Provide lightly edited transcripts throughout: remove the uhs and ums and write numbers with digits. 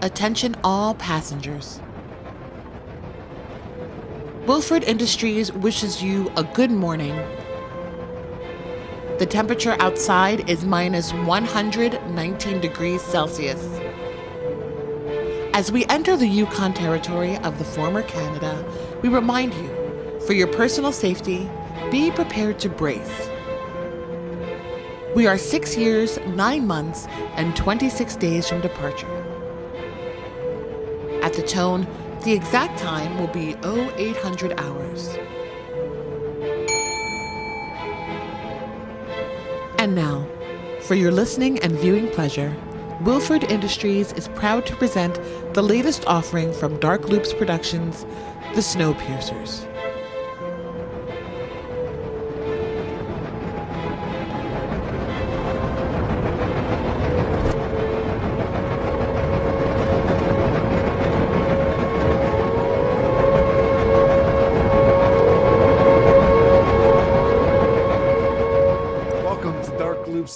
Attention all passengers. Wilford Industries wishes you a good morning. The temperature outside is minus 119 degrees Celsius. As we enter the Yukon territory of the former Canada, we remind you, for your personal safety, be prepared to brace. We are 6 years, 9 months, and 26 days from departure. At the tone, the exact time will be 0800 hours. And now, for your listening and viewing pleasure, Wilford Industries is proud to present the latest offering from darkloopsproductions, the Snowpiercers.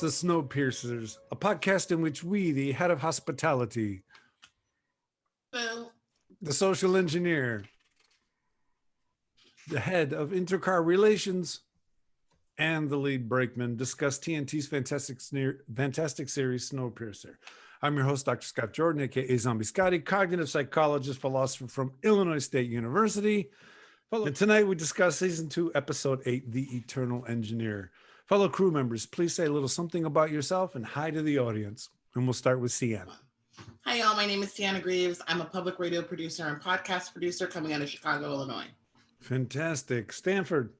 The Snowpiercers, a podcast in which we, the head of hospitality, the social engineer, the head of intercar relations, and the lead brakeman, discuss TNT's fantastic series, Snowpiercer. I'm your host, Dr. Scott Jordan, aka Zombie Scotty, cognitive psychologist, philosopher from Illinois State University. And tonight we discuss season 2, episode 8, The Eternal Engineer. Fellow crew members, please say a little something about yourself and hi to the audience. And we'll start with Cianna. Hi, y'all. My name is Cianna Greaves. I'm a public radio producer and podcast producer coming out of Chicago, Illinois. Fantastic. Stanford.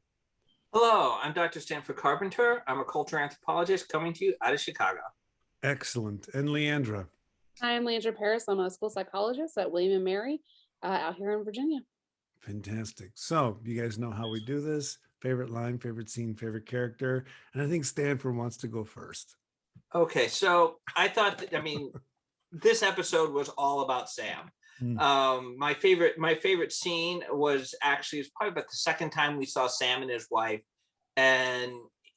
Hello, I'm Dr. Stanford Carpenter. I'm a cultural anthropologist coming to you out of Chicago. Excellent. And Leandra. Hi, I'm Leandra Parris. I'm a school psychologist at William & Mary out here in Virginia. Fantastic. So you guys know how we do this. Favorite line, favorite scene, favorite character. And I think Stanford wants to go first. Okay, so I thought this episode was all about Sam. My favorite scene was probably about the second time we saw Sam and his wife, and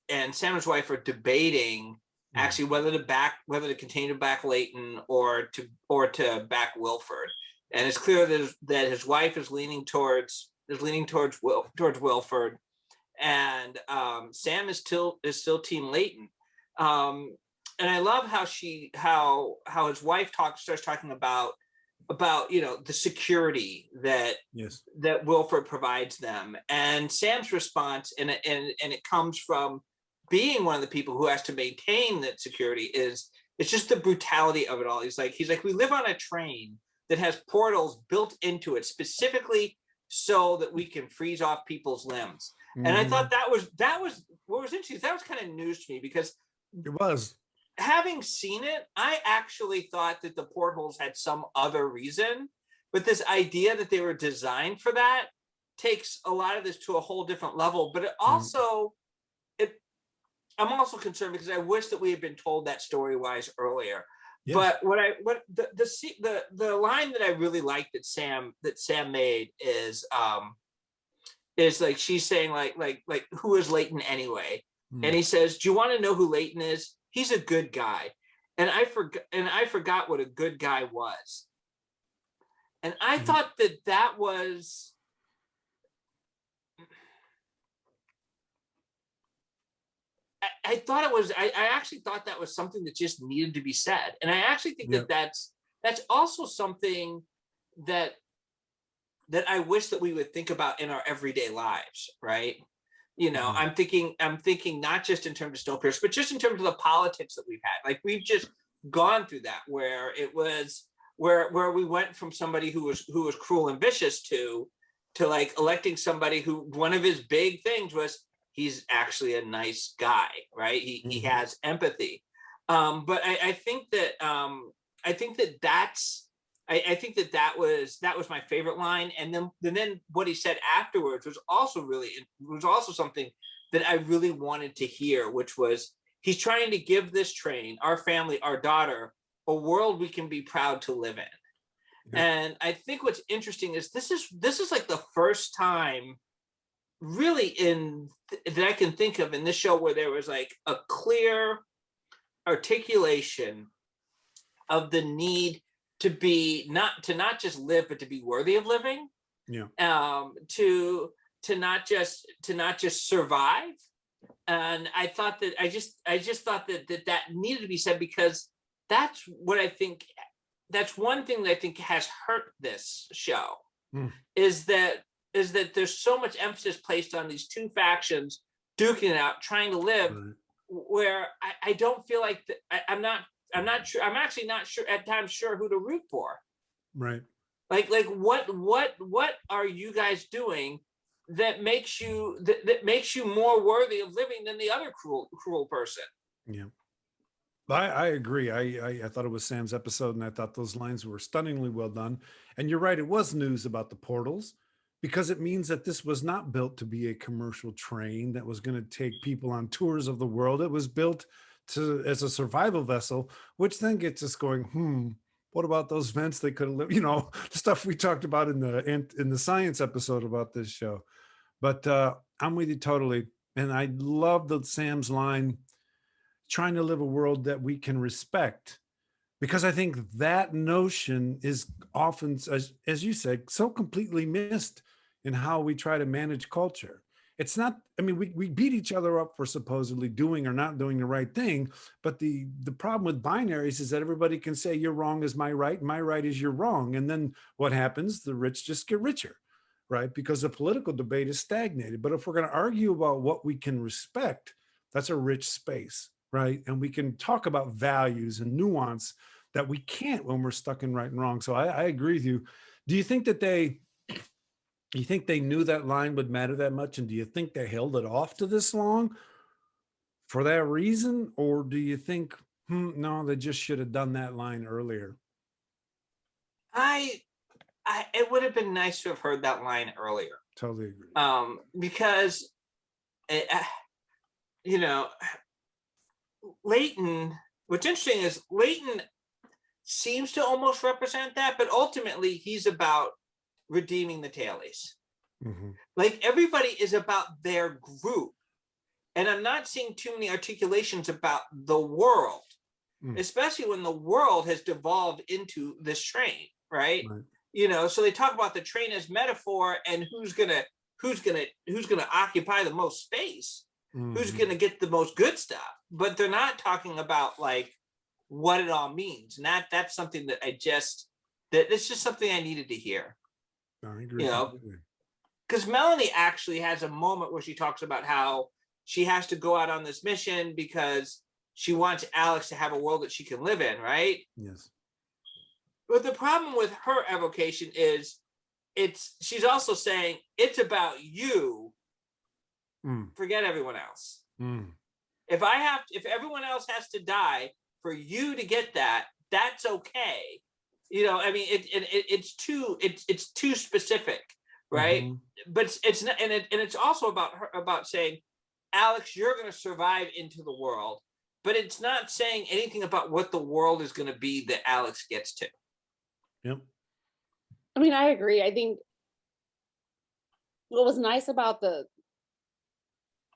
Sam and his wife are debating actually whether to continue to back Leighton or to back Wilford. And it's clear that his wife is leaning towards Wilford. And Sam is still Team Leighton, and I love how his wife starts talking about the security that Wilford provides them, and Sam's response, and it comes from being one of the people who has to maintain that security it's just the brutality of it all. He's like we live on a train that has portals built into it specifically so that we can freeze off people's limbs. And I thought that was what was interesting. That was kind of news to me because it was. Having seen it, I actually thought that the portholes had some other reason, but this idea that they were designed for that takes a lot of this to a whole different level. But it also, I'm also concerned because I wish that we had been told that story-wise earlier. Yes. But the line that I really liked that Sam made is like she's saying like who is Leighton anyway? And he says, do you want to know who Leighton is? He's a good guy. And I forgot what a good guy was. And I thought that was I thought it was I actually thought that was something that just needed to be said. And I actually think that's also something that I wish that we would think about in our everyday lives, right? I'm thinking not just in terms of Snowpiercer, but just in terms of the politics that we've had. Like we've just gone through that, where it was where we went from somebody who was cruel and vicious to like electing somebody who one of his big things was he's actually a nice guy, right? He has empathy. But I think that was my favorite line. And then what he said afterwards was also something that I really wanted to hear, which was he's trying to give this train, our family, our daughter, a world we can be proud to live in. Yeah. And I think what's interesting is this is like the first time really that I can think of in this show where there was like a clear articulation of the need not just live, but to be worthy of living. Yeah. To not just survive. And I thought that I just thought that needed to be said, because that's what I think. That's one thing that I think has hurt this show, is that there's so much emphasis placed on these two factions duking it out, trying to live, Right. where I don't feel like I'm not sure. I'm actually not sure at times who to root for. Right. Like what are you guys doing that makes you more worthy of living than the other cruel person? Yeah. I agree. I thought it was Sam's episode, and I thought those lines were stunningly well done. And you're right, it was news about the portals, because it means that this was not built to be a commercial train that was going to take people on tours of the world. It was built as a survival vessel, which then gets us going, what about those vents they could have lived, the stuff we talked about in the science episode about this show. But I'm with you totally. And I love the Sam's line, trying to live a world that we can respect, because I think that notion is often, as you said, so completely missed in how we try to manage culture. It's not, we beat each other up for supposedly doing or not doing the right thing, but the problem with binaries is that everybody can say your wrong is my right is your wrong. And then what happens? The rich just get richer, right? Because the political debate is stagnated. But if we're going to argue about what we can respect, that's a rich space, right? And we can talk about values and nuance that we can't when we're stuck in right and wrong. So I agree with you. Do you think that you think they knew that line would matter that much? And do you think they held it off to this long for that reason? Or do you think, no, they just should have done that line earlier? It would have been nice to have heard that line earlier. Totally agree. Because, Leighton, what's interesting is Leighton seems to almost represent that, but ultimately he's about redeeming the tailies. Mm-hmm. Like, everybody is about their group. And I'm not seeing too many articulations about the world, especially when the world has devolved into this train, right? So they talk about the train as metaphor, and who's gonna occupy the most space, who's gonna get the most good stuff, but they're not talking about like what it all means. And that's something that it's just something I needed to hear. I agree. Because Melanie actually has a moment where she talks about how she has to go out on this mission because she wants Alex to have a world that she can live in, right? Yes. But the problem with her evocation is she's also saying it's about you. Forget everyone else. If everyone else has to die for you to get that, that's okay. It's too specific, right? But it's not, and it's also about saying, Alex, you're going to survive into the world, but it's not saying anything about what the world is going to be that Alex gets to. Yep. I agree. I think what was nice about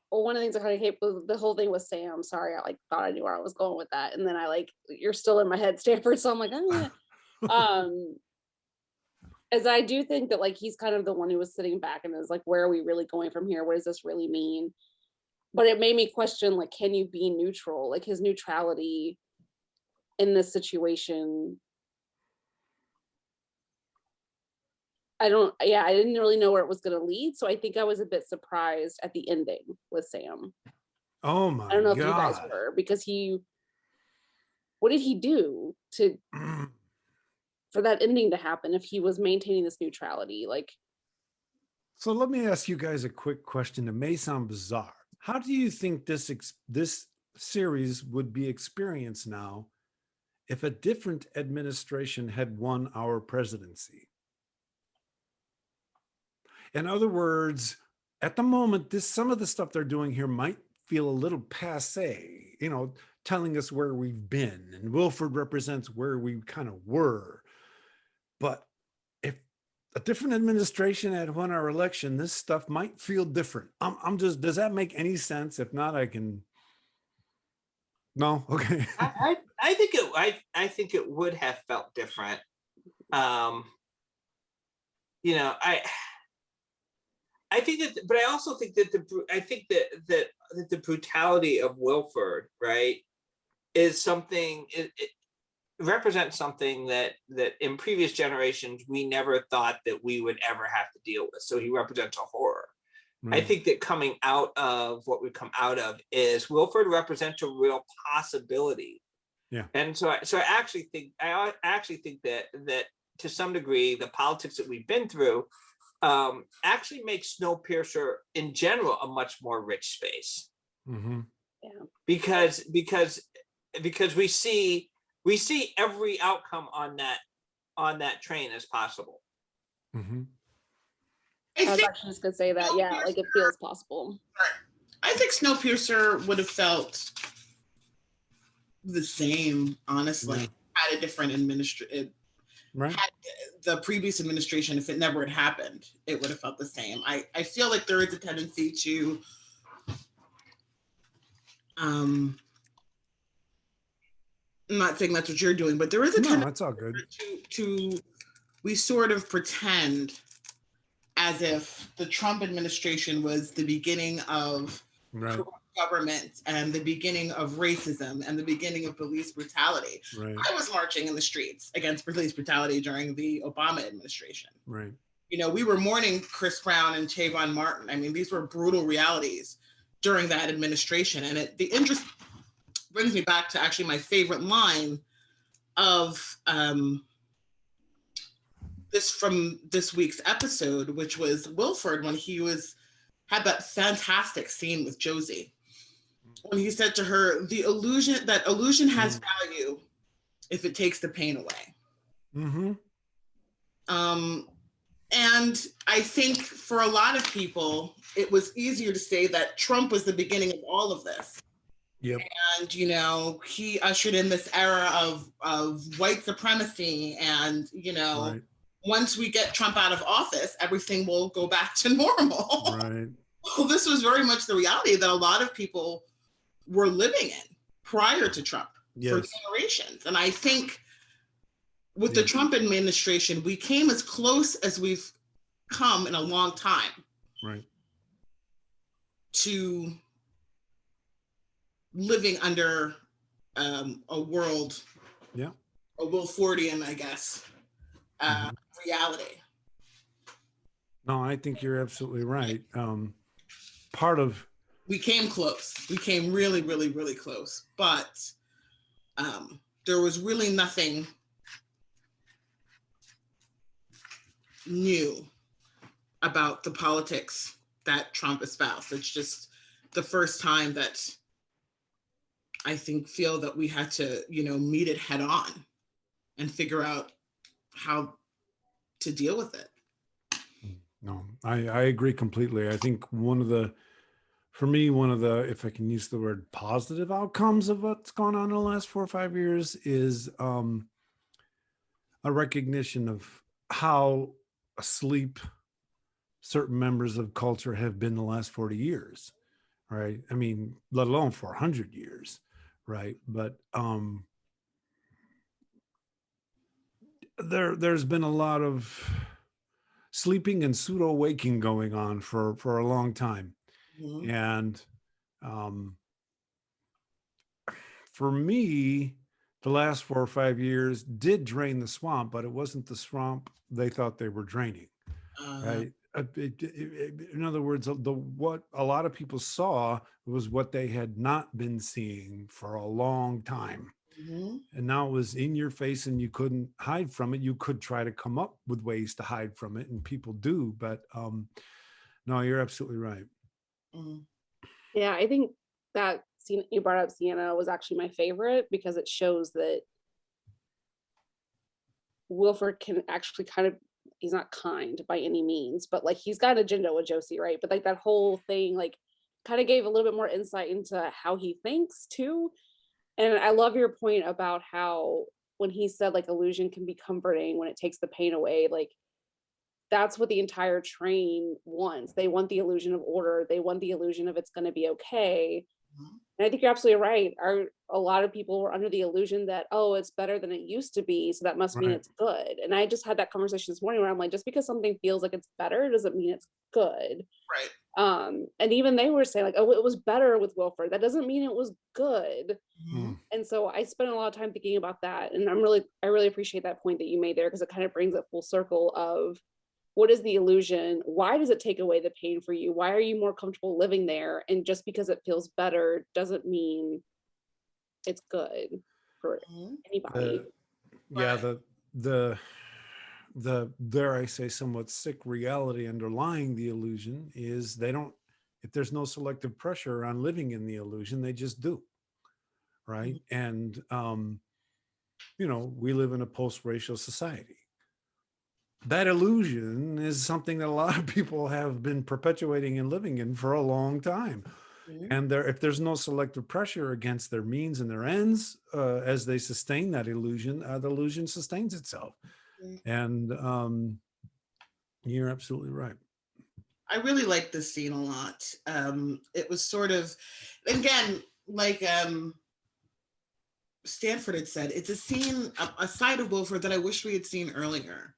one of the things I kind of hate the whole thing with Sam. Sorry, I thought I knew where I was going with that, and then you're still in my head, Stanford. So I'm like, as I do think that he's kind of the one who was sitting back and is like, where are we really going from here? What does this really mean? But it made me question, can you be neutral? His neutrality in this situation. I didn't really know where it was going to lead. So I think I was a bit surprised at the ending with Sam. Oh my God. I don't know if you guys were, because what did he do for that ending to happen if he was maintaining this neutrality? So let me ask you guys a quick question that may sound bizarre. How do you think this series would be experienced now if a different administration had won our presidency? In other words, at the moment, some of the stuff they're doing here might feel a little passé, telling us where we've been, and Wilford represents where we kind of were. But if a different administration had won our election, this stuff might feel different. Does that make any sense? If not, I can. No? Okay. I think it would have felt different. You know, I think that, but I also think that that the brutality of Wilford, right, is something. It represents something that in previous generations we never thought that we would ever have to deal with. So he represents a horror. I think that coming out of what we've come out of is Wilford represents a real possibility. Yeah. And so I actually think that to some degree the politics that we've been through actually makes Snowpiercer in general a much more rich space. Mm-hmm. Yeah. Because we see every outcome on that train as possible. Mm-hmm. I was actually just gonna say that, yeah, like it feels possible. I think Snowpiercer would have felt the same, honestly. Yeah. Had a different administration. Right. Had the previous administration, if it never had happened, it would have felt the same. I feel like there is a tendency to I'm not saying that's what you're doing, but there is a tendency that's all good. to we sort of pretend as if the Trump administration was the beginning of Right. government and the beginning of racism and the beginning of police brutality. Right. I was marching in the streets against police brutality during the Obama administration. Right. You know, we were mourning Chris Brown and Trayvon Martin. I mean, these were brutal realities during that administration. And the interest brings me back to actually my favorite line of this week's episode, which was Wilford when he had that fantastic scene with Josie, when he said to her, illusion has value if it takes the pain away. Mm-hmm. And I think for a lot of people, it was easier to say that Trump was the beginning of all of this. Yep. And, you know, he ushered in this era of white supremacy. And, you know, Right. Once we get Trump out of office, everything will go back to normal. Right. Well, this was very much the reality that a lot of people were living in prior to Trump for generations. And I think with the Trump administration, we came as close as we've come in a long time. Right. To living under a world, a Wilfordian, I guess, reality. No, I think you're absolutely right. We came close. We came really, really, really close. But there was really nothing new about the politics that Trump espoused. It's just the first time that I feel that we had to, you know, meet it head on and figure out how to deal with it. No, I agree completely. I think one of the, if I can use the word, positive outcomes of what's gone on in the last 4 or 5 years is a recognition of how asleep certain members of culture have been the last 40 years, right? I mean, let alone 400 years, right? But there's been a lot of sleeping and pseudo waking going on for a long time. Mm-hmm. And for me, the last 4 or 5 years did drain the swamp, but it wasn't the swamp they thought they were draining, right? In other words, what a lot of people saw was what they had not been seeing for a long time. Mm-hmm. And now it was in your face and you couldn't hide from it. You could try to come up with ways to hide from it, and people do, but no, you're absolutely right. Mm-hmm. Yeah, I think that scene you brought up, Cianna, was actually my favorite because it shows that Wilford can actually he's not kind by any means, but like he's got an agenda with Josie, right? But like that whole thing like kind of gave a little bit more insight into how he thinks too. And I love your point about how when he said like illusion can be comforting when it takes the pain away, like that's what the entire train wants. They want the illusion of order. They want the illusion of it's going to be okay. And I think you're absolutely right. A lot of people were under the illusion that, oh, it's better than it used to be, so that must mean Right. it's good. And I just had that conversation this morning where I'm like, just because something feels like it's better doesn't mean it's good. Right. And even they were saying like, oh, it was better with Wilford. That doesn't mean it was good. Mhm. And so I spent a lot of time thinking about that. And I really appreciate that point that you made there, because it kind of brings it full circle of what is the illusion? Why does it take away the pain for you? Why are you more comfortable living there? And just because it feels better doesn't mean it's good for Mhm. anybody. Yeah, Right. the dare I say somewhat sick reality underlying the illusion is they don't, if there's no selective pressure on living in the illusion, they just do. Right. And we live in a post-racial society. That illusion is something that a lot of people have been perpetuating and living in for a long time. Mhm. And if there's no selective pressure against their means and their ends, as they sustain that illusion, the illusion sustains itself. Mhm. And you're absolutely right. I really like this scene a lot. It was sort of, again, like Stanford had said, it's a scene, a side of Wilford that I wish we had seen earlier,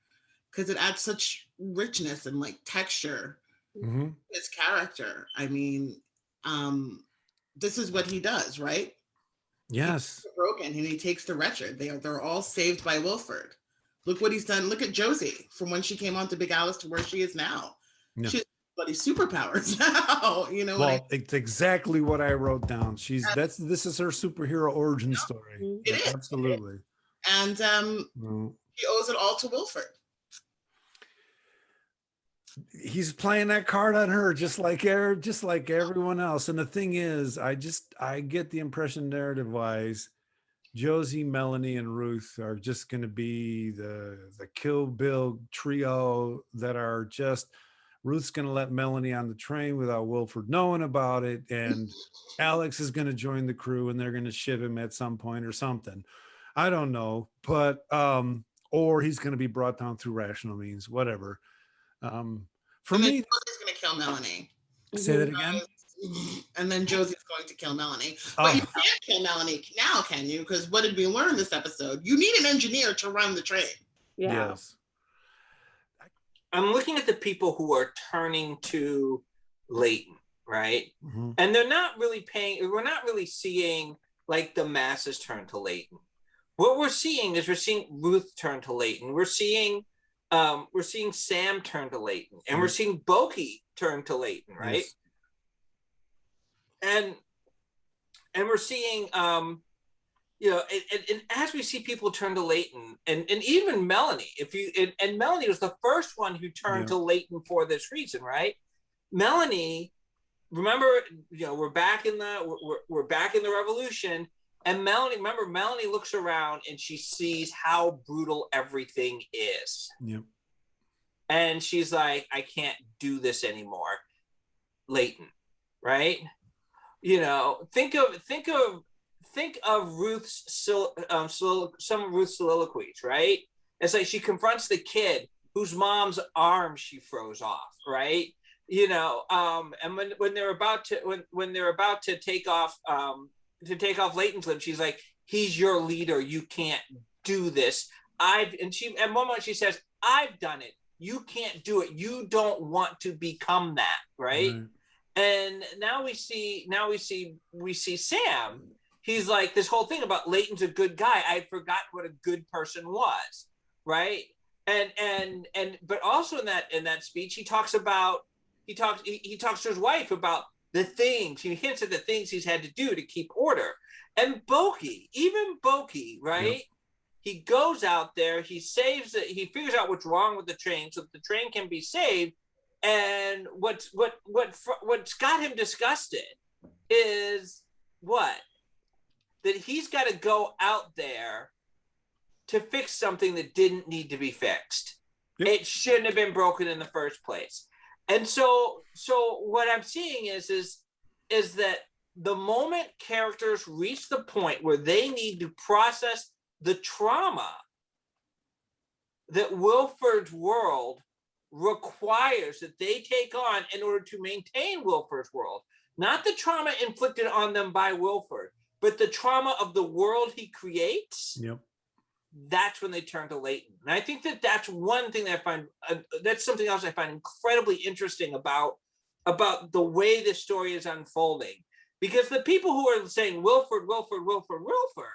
because it adds such richness and like texture Mm-hmm. to his character. I mean, this is what he does, right? Yes. Broken, and he takes the wretched. They're all saved by Wilford. Look what he's done. Look at Josie from when she came on to Big Alice to where she is now. Yeah. She has bloody superpowers now. You know Well, it's exactly what I wrote down. This is her superhero origin story. Mhm. It is. Absolutely. And Well, he owes it all to Wilford. he's playing that card on her just like everyone else. And the thing is, I get the impression, narrative wise, Josie, Melanie, and Ruth are just going to be the Kill Bill trio that are just, Ruth's going to let Melanie on the train without Wilford knowing about it, and Alex is going to join the crew and they're going to shiv him at some point or something. I don't know, but or he's going to be brought down through rational means, whatever. For And then me, Josie's going to kill Melanie. say that again. And then Josie's going to kill Melanie. But Oh. you can't kill Melanie now, can you? Because what did we learn this episode? You need an engineer to run the train. Yeah. Yes. I'm looking at the people who are turning to Leighton, right? Mm-hmm. And we're not really seeing like the masses turn to Leighton. What we're seeing Ruth turn to Leighton. We're seeing Sam turn to Leighton, and we're seeing Boki turn to Leighton, right? Yes. And we're seeing and as we see people turn to Leighton, and even Melanie, and Melanie was the first one who turned to Leighton for this reason, right? Melanie, remember, we're back in the revolution, and Melanie looks around and she sees how brutal everything is. Yep. And she's like, I can't do this anymore. Leighton, right? Think of Ruth's some of Ruth's soliloquies, right? It's like she confronts the kid whose mom's arm she froze off, right? And when they're about to take off Leighton's limb, she's like, he's your leader, you can't do this. At one moment she says, I've done it, you can't do it, you don't want to become that, right? And now we see Sam. He's like, this whole thing about Leighton's a good guy, I forgot what a good person was, right? But also in that speech, he talks to his wife about the things, he hints at the things he's had to do to keep order. And Boki, right? Yep. He goes out there, he saves it, he figures out what's wrong with the train so that the train can be saved. And what's got him disgusted is that he's got to go out there to fix something that didn't need to be fixed. Yep. It shouldn't have been broken in the first place. And so what I'm seeing is that the moment characters reach the point where they need to process the trauma that Wilford's world requires that they take on in order to maintain Wilford's world, not the trauma inflicted on them by Wilford, but the trauma of the world he creates. Yep. That's when they turn to Leighton. And I think that that's one thing that I find, that's something else I find incredibly interesting about the way this story is unfolding. Because the people who are saying Wilford, Wilford, Wilford, Wilford,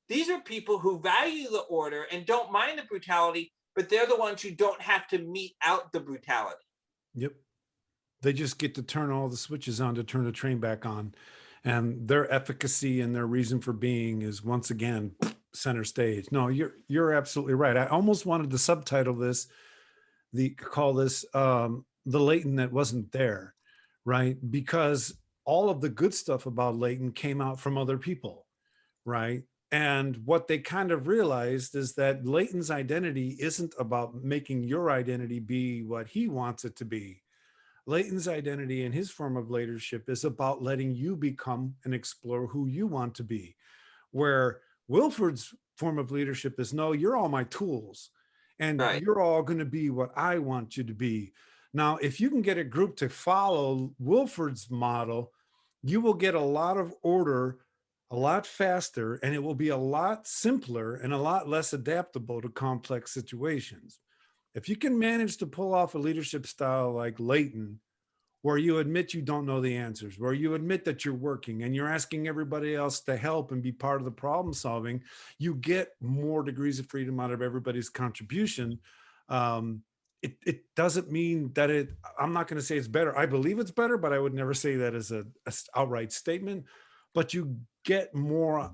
these are people who value the order and don't mind the brutality, but they're the ones who don't have to mete out the brutality. Yep. They just get to turn all the switches on to turn the train back on. And their efficacy and their reason for being is once again center stage. No, you're absolutely right. I almost wanted to subtitle this, call this the Leighton that wasn't there, right? Because all of the good stuff about Leighton came out from other people, right? And what they kind of realized is that Leighton's identity isn't about making your identity be what he wants it to be. Leighton's identity and his form of leadership is about letting you become and explore who you want to be. Where Wilford's form of leadership is, no, you're all my tools and Right. you're all going to be what I want you to be. Now, if you can get a group to follow Wilford's model, you will get a lot of order a lot faster, and it will be a lot simpler and a lot less adaptable to complex situations. If you can manage to pull off a leadership style like Leighton, where you admit you don't know the answers, where you admit that you're working and you're asking everybody else to help and be part of the problem solving, you get more degrees of freedom out of everybody's contribution. It doesn't mean that I'm not going to say it's better. I believe it's better, but I would never say that as a outright statement. But you get more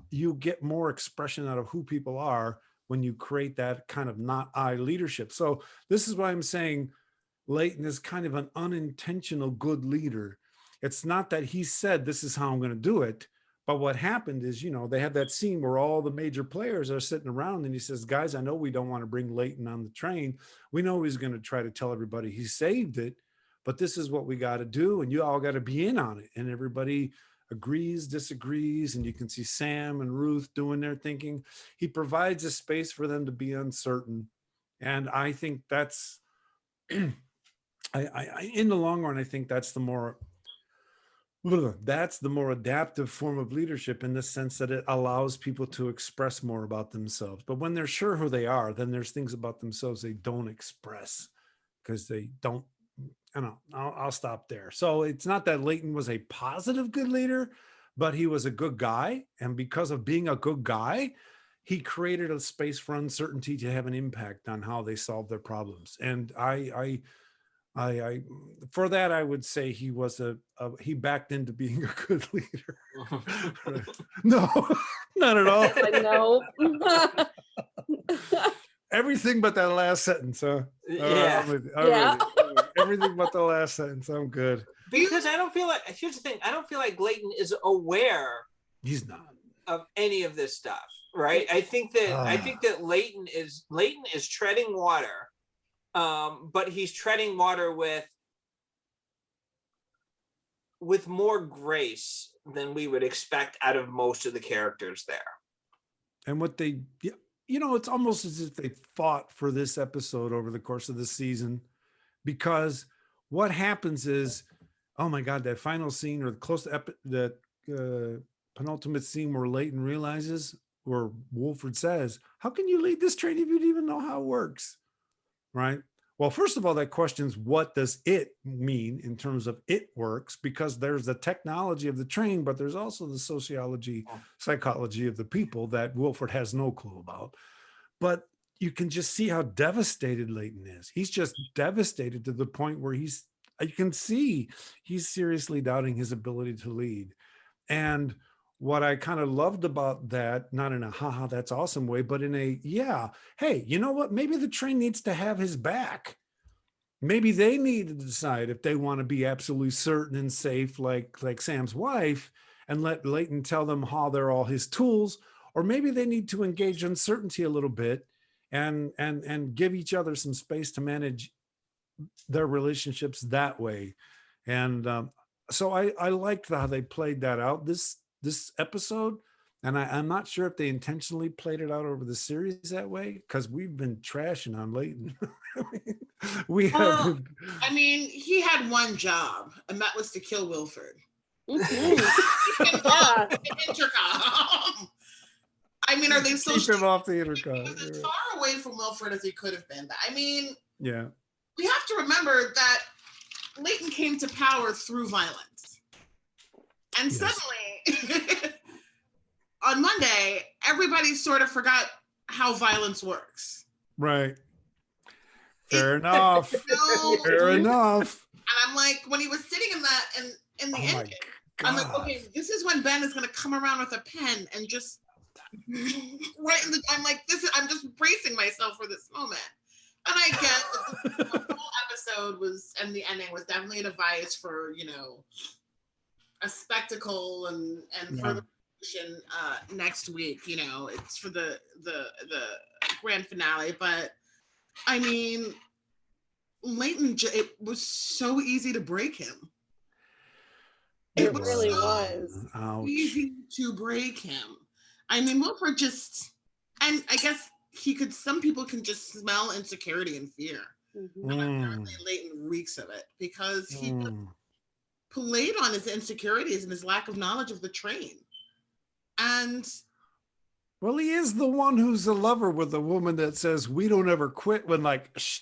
expression out of who people are when you create that kind of not I leadership. So this is why I'm saying Leighton is kind of an unintentional good leader. It's not that he said, this is how I'm going to do it. But what happened is, they have that scene where all the major players are sitting around and he says, guys, I know we don't want to bring Leighton on the train. We know he's going to try to tell everybody he saved it, but this is what we got to do. And you all got to be in on it. And everybody agrees, disagrees, and you can see Sam and Ruth doing their thinking. He provides a space for them to be uncertain. And I think that's, in the long run, I think that's the more adaptive form of leadership, in the sense that it allows people to express more about themselves. But when they're sure who they are, then there's things about themselves they don't express because they don't. I don't know. I'll stop there. So it's not that Leighton was a positive good leader, but he was a good guy. And because of being a good guy, he created a space for uncertainty to have an impact on how they solve their problems. And I for that, I would say he was he backed into being a good leader. No, not at all. No. Everything but that last sentence, huh? Yeah. Yeah. Everything but the last sentence. I'm good. Because I don't feel like, here's the thing, I don't feel like Leighton is aware He's not of any of this stuff, right? I think that Leighton is treading water, but he's treading water with more grace than we would expect out of most of the characters there. And what they, it's almost as if they fought for this episode over the course of the season, because what happens is, oh my God, that final scene, or the penultimate scene where Leighton realizes, or Wolford says, how can you lead this train if you don't even know how it works? Right? Well, first of all, that questions what does it mean in terms of it works, because there's the technology of the train, but there's also the psychology of the people that Wolford has no clue about. But you can just see how devastated Leighton is. He's just devastated to the point where you can see he's seriously doubting his ability to lead. And what I kind of loved about that, not in a haha, that's awesome way, but in a, hey, you know what? Maybe the train needs to have his back. Maybe they need to decide if they want to be absolutely certain and safe, like Sam's wife, and let Leighton tell them how they're all his tools, or maybe they need to engage uncertainty a little bit and give each other some space to manage their relationships that way. And so I liked how they played that out this episode. And I'm not sure if they intentionally played it out over the series that way, because we've been trashing on Leighton. He had one job, and that was to kill Wilford. Yeah. Intercom. I mean, are they so Keep him off the intercom. He was as far away from Wilford as he could have been. I mean, Yeah. we have to remember that Leighton came to power through violence. And suddenly, on Monday, everybody sort of forgot how violence works. Right. Fair enough. Fair enough. And I'm like, when he was sitting in that, in the engine, I'm like, okay, this is when Ben is going to come around with a pen and just right in the. I'm like, I'm just bracing myself for this moment. And I get that the whole episode was, and the ending was definitely a device for, a spectacle and for the next week. It's for the grand finale. But I mean, Leighton, it was so easy to break him. It really was easy to break him. I mean, Wilford and I guess some people can just smell insecurity and fear. And apparently Leighton reeks of it because he played on his insecurities and his lack of knowledge of the train. And well, he is the one who's a lover with a woman that says we don't ever quit, when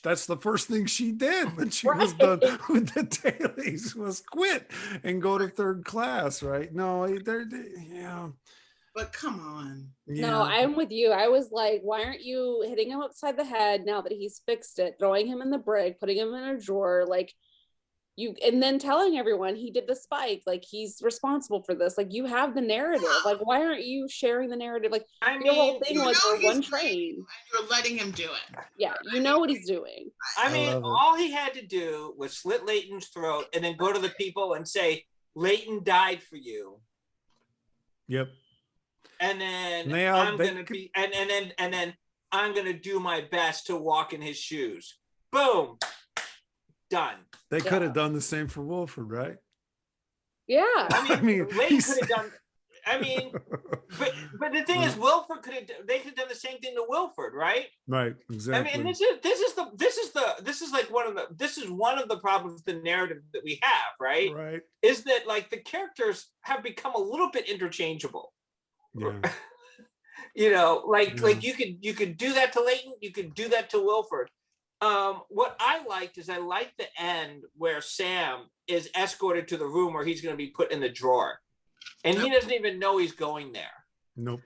that's the first thing she did when she was done with the dailies was quit and go to third class, right? No, yeah. But come on. Yeah. No, I'm with you. I was like, why aren't you hitting him upside the head now that he's fixed it, throwing him in the brig, putting him in a drawer, and then telling everyone he did the spike, he's responsible for this. You have the narrative. Why aren't you sharing the narrative? Your whole thing was one train. And you're letting him do it. Yeah, what he's doing. I mean, all he had to do was slit Leighton's throat and then go to the people and say, Leighton died for you. Yep. And then I'm gonna do my best to walk in his shoes. Boom. Done. They could have done the same for Wilford, right? Yeah. I mean Leighton could have done. I mean, but the thing is, Wilford they could have done the same thing to Wilford, right? Right. Exactly. I mean, this is one of the problems with the narrative that we have, right? Right. Is that the characters have become a little bit interchangeable. Yeah. You could do that to Leighton, you could do that to Wilford. What I liked is I liked the end where Sam is escorted to the room where he's going to be put in the drawer, and he doesn't even know he's going there. Nope.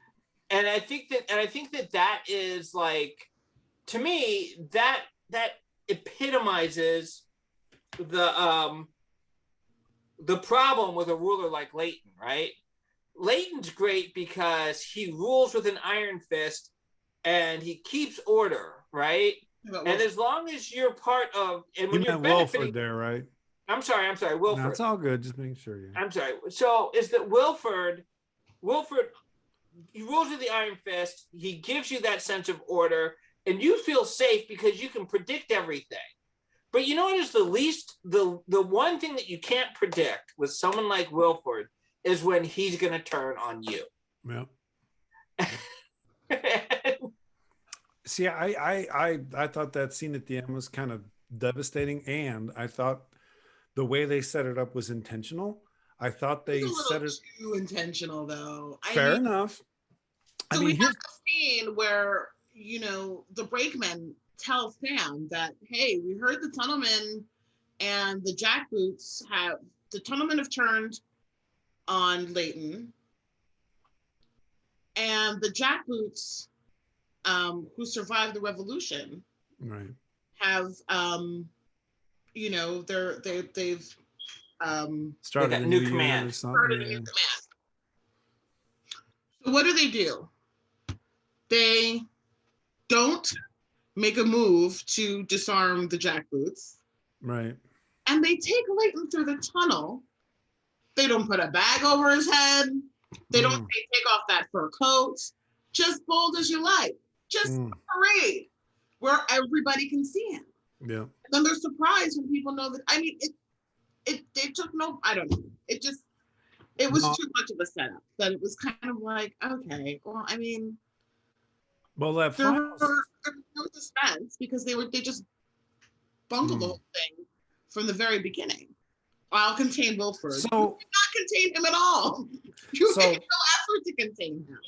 And I think that is to me that epitomizes the problem with a ruler like Leighton, right? Leighton's great because he rules with an iron fist and he keeps order, right? And as long as you're part of, and when you're benefiting, Wilford there, right? I'm sorry, Wilford. No, it's all good. Just making sure. Yeah. I'm sorry. So is that Wilford, he rules with the iron fist. He gives you that sense of order, and you feel safe because you can predict everything. But you know what is the one thing that you can't predict with someone like Wilford is when he's going to turn on you. Yeah. See, I thought that scene at the end was kind of devastating, and I thought the way they set it up was intentional. I thought they set it too intentional, though. Fair enough. So we have a scene where the brakemen tell Sam that, hey, we heard the tunnelmen and the jackboots the tunnelmen have turned on Leighton, and the jackboots who survived the revolution, right, have they've started a new command. So what do? They don't make a move to disarm the jackboots, right? And they take Leighton through the tunnel. They don't put a bag over his head. They don't take off that fur coat. Just bold as you like. Just parade where everybody can see him. Yeah. And then they're surprised when people know that. I mean, it took no. I don't know. It was too much of a setup. That it was kind of like, okay, well, I mean, well, that there was no suspense because they just bungled the whole thing from the very beginning. I'll contain Wilford. So you cannot contain him at all. You So- made no effort to contain him.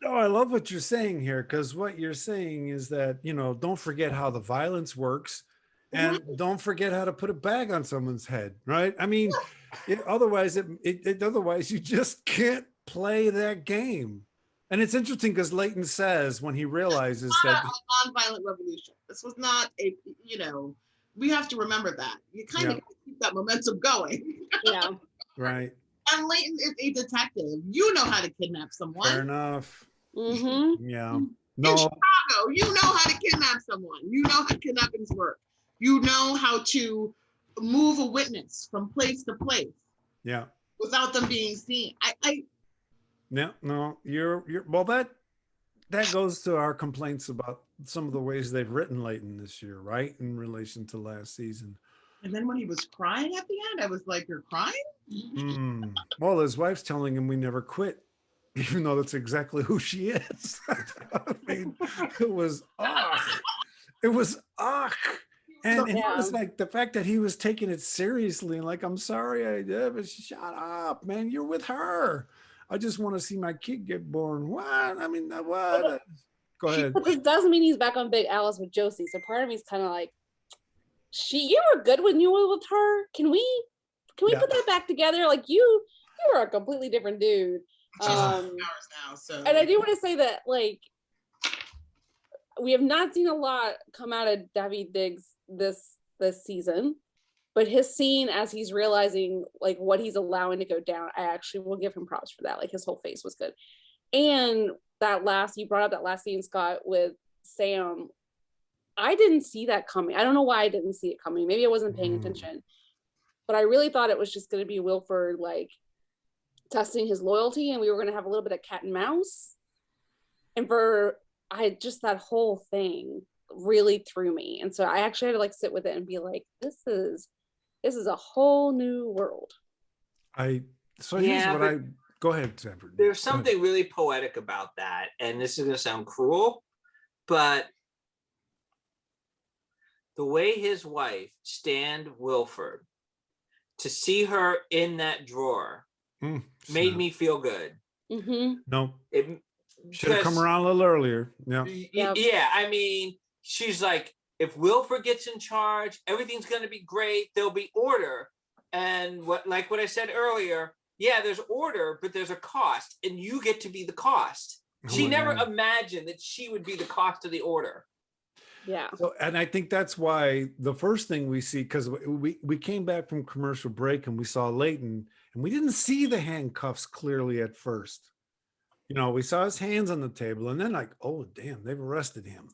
Oh, I love what you're saying here, because what you're saying is that, you know, don't forget how the violence works, and don't forget how to put a bag on someone's head, right? I mean, otherwise you just can't play that game. And it's interesting because Leighton says when he realizes that a non-violent revolution. This was not a, you know, we have to remember that. You kind of keep that momentum going. Yeah. right, And Leighton is a detective. You know how to kidnap someone. fair enough. Mm-hmm. Yeah. In No, Chicago, you know how to kidnap someone. You know how kidnappings work. You know how to move a witness from place to place yeah. without them being seen. Yeah, no, you're well, that goes to our complaints about some of the ways they've written Leighton this year, right? In relation to last season. And then when he was crying at the end, I was like, "You're crying?" Well, his wife's telling him we never quit, even though that's exactly who she is. I mean, it was it was and it was like the fact that he was taking it seriously and like, I'm sorry I did, but shut up, man, you're with her. I just want to see my kid get born. What? I mean, what? Go ahead. But this doesn't mean he's back on Big Alice with Josie. So part of me is kind of like, you were good when you were with her. Can we put that back together? Like you were a completely different dude. Hours now, so. And I do want to say that, like, we have not seen a lot come out of Daveed Diggs this season, but his scene as he's realizing like what he's allowing to go down, I actually will give him props for that. Like his whole face was good. And you brought up that last scene, Scott, with Sam. I didn't see that coming. I don't know why I didn't see it coming. Maybe I wasn't paying attention, but I really thought it was just going to be Wilford like testing his loyalty, and we were going to have a little bit of cat and mouse. And that whole thing really threw me. And so I actually had to like sit with it and be like, this is a whole new world. Go ahead, Stanford. There's something really poetic about that, and this is going to sound cruel, but the way his wife stand Wilford, to see her in that drawer made me feel good. Mm-hmm. No, it should have come around a little earlier. Yeah. Yeah, I mean, she's like, if Wilford gets in charge, everything's going to be great. There'll be order. And what I said earlier, yeah, there's order, but there's a cost, and you get to be the cost. She never imagined that she would be the cost of the order. Yeah. So, and I think that's why the first thing we see, because we came back from commercial break and we saw Leighton, and we didn't see the handcuffs clearly at first. You know, we saw his hands on the table, and then like, oh damn, they've arrested him,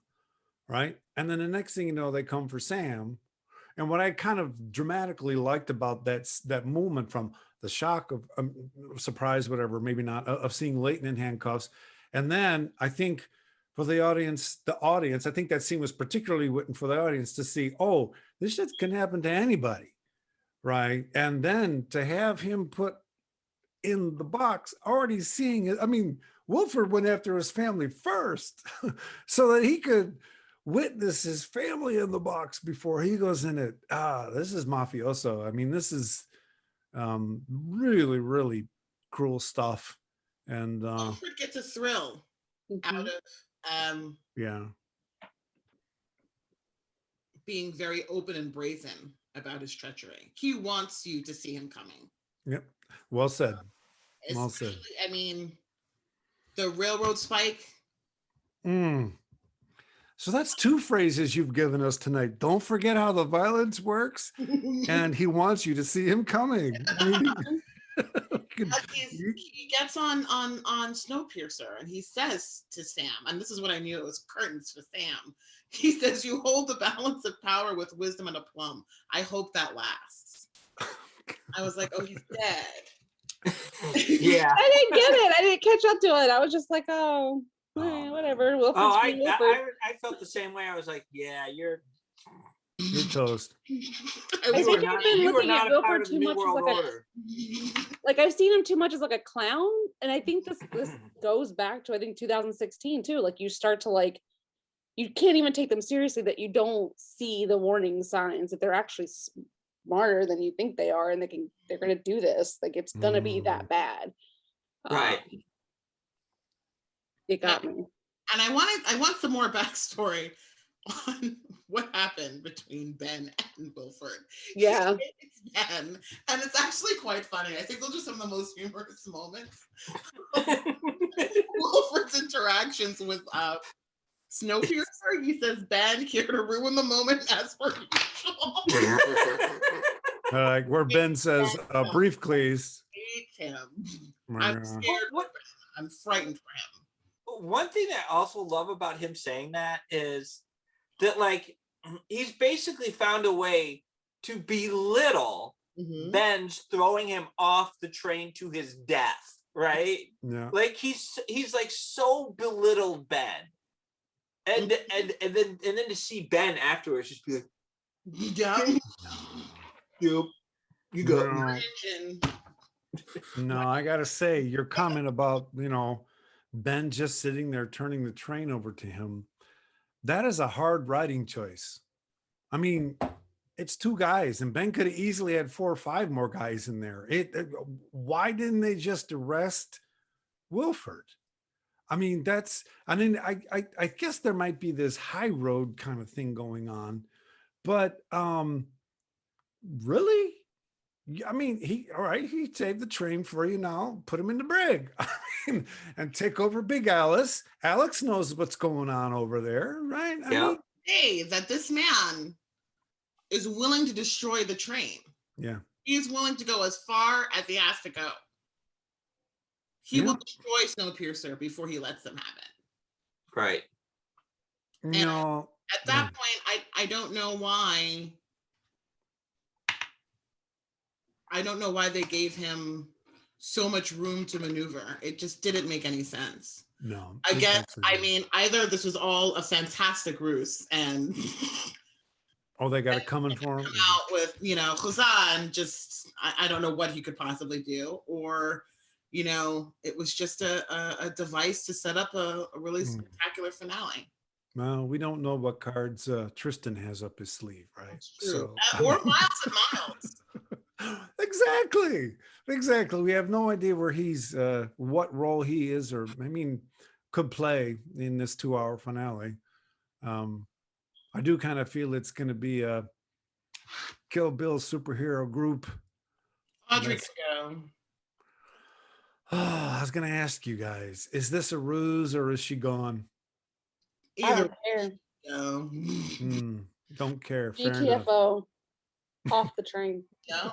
right? And then the next thing you know, they come for Sam. And what I kind of dramatically liked about that moment, from the shock of surprise, whatever, maybe not, of seeing Leighton in handcuffs, and then I think for the audience, I think that scene was particularly written for the audience to see, oh, this shit can happen to anybody, right? And then to have him put in the box, already seeing it. I mean, Wilford went after his family first so that he could witness his family in the box before he goes in it. This is mafioso. I mean, this is really, really cruel stuff. And Wilford gets a thrill out of being very open and brazen about his treachery. He wants you to see him coming. Yep. Well said. Well said. I mean, the railroad spike. So that's two phrases you've given us tonight. Don't forget how the violence works, and he wants you to see him coming. He gets on Snowpiercer, and he says to Sam, and this is what I knew, it was curtains for Sam. He says, "You hold the balance of power with wisdom and aplomb. I hope that lasts." I was like, "Oh, he's dead." Yeah. I didn't get it. I didn't catch up to it. I was just like, oh, whatever. I felt the same way. I was like, yeah, you're toast. I think I've been looking at Wilford too much as like I've seen him too much as like a clown, and I think this goes back to 2016 too. Like you start to like, you can't even take them seriously, that you don't see the warning signs that they're actually smarter than you think they are, and they're gonna do this. Like, it's gonna be that bad. Right. It got me. And I want some more backstory on what happened between Ben and Wilford. Yeah. It's Ben, and it's actually quite funny. I think those are some of the most humorous moments of Wilford's interactions with Snowpiercer. He says, Ben, here to ruin the moment as per usual. Like where Ben says, brief please. Hate him. Oh, I'm scared for him. I'm frightened for him. One thing I also love about him saying that is that, like, he's basically found a way to belittle Ben's throwing him off the train to his death, right? Yeah. Like he's like so belittled Ben, and then to see Ben afterwards just be like, Yeah. yep, you got me. No, I gotta say, your comment about, Ben just sitting there turning the train over to him, that is a hard writing choice. I mean, it's two guys, and Ben could have easily had 4 or 5 more guys in there. Why didn't they just arrest Wilford? I mean, I guess there might be this high road kind of thing going on, but really? I mean, he saved the train for you now, put him in the brig. I mean, and take over Big Alice. Alex knows what's going on over there, right? I mean, hey, that this man is willing to destroy the train. Yeah. He's willing to go as far as he has to go. He will destroy Snowpiercer before he lets them have it. Right. And at that point, I don't know why. I don't know why they gave him so much room to maneuver. It just didn't make any sense. No. I guess, I mean, either this was all a fantastic ruse and they got it coming for him. Come out with, Huzzah, and just, I don't know what he could possibly do. Or, it was just a device to set up a really spectacular finale. Well, we don't know what cards Tristan has up his sleeve, right? That's true. So, or Miles and Miles. Exactly. We have no idea where he's, what role he is, or could play in this 2-hour finale. I do kind of feel it's going to be a Kill Bill superhero group. Audrey could go. I was going to ask you guys, is this a ruse or is she gone? Either care. No. Don't care. Fair GTFO. Off the train. Yeah.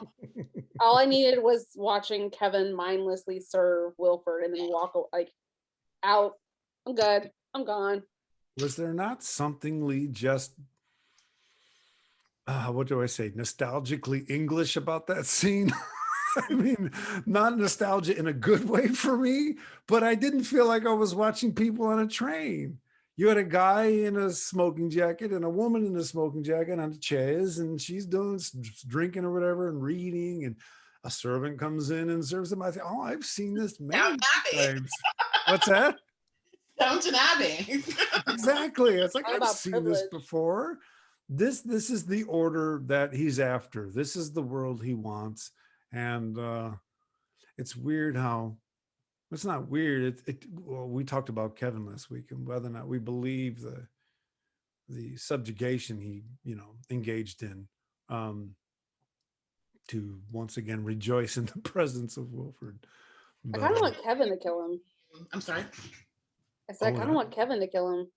All I needed was watching Kevin mindlessly serve Wilford and then walk out. I'm good. I'm gone. Was there not somethingly just, what do I say, nostalgically English about that scene? I mean, not nostalgia in a good way for me, but I didn't feel like I was watching people on a train. You had a guy in a smoking jacket and a woman in a smoking jacket on the chairs, and she's drinking or whatever and reading, and a servant comes in and serves them. I think, I've seen this many times. What's that? Downton Abbey. Exactly. It's like, I've seen privilege. this before. This is the order that he's after. This is the world he wants. And it's weird how, it's not weird. Well, we talked about Kevin last week and whether or not we believe the subjugation he, engaged in to once again rejoice in the presence of Wilford. I kind of want Kevin to kill him. I'm sorry. I said I kind of want Kevin to kill him.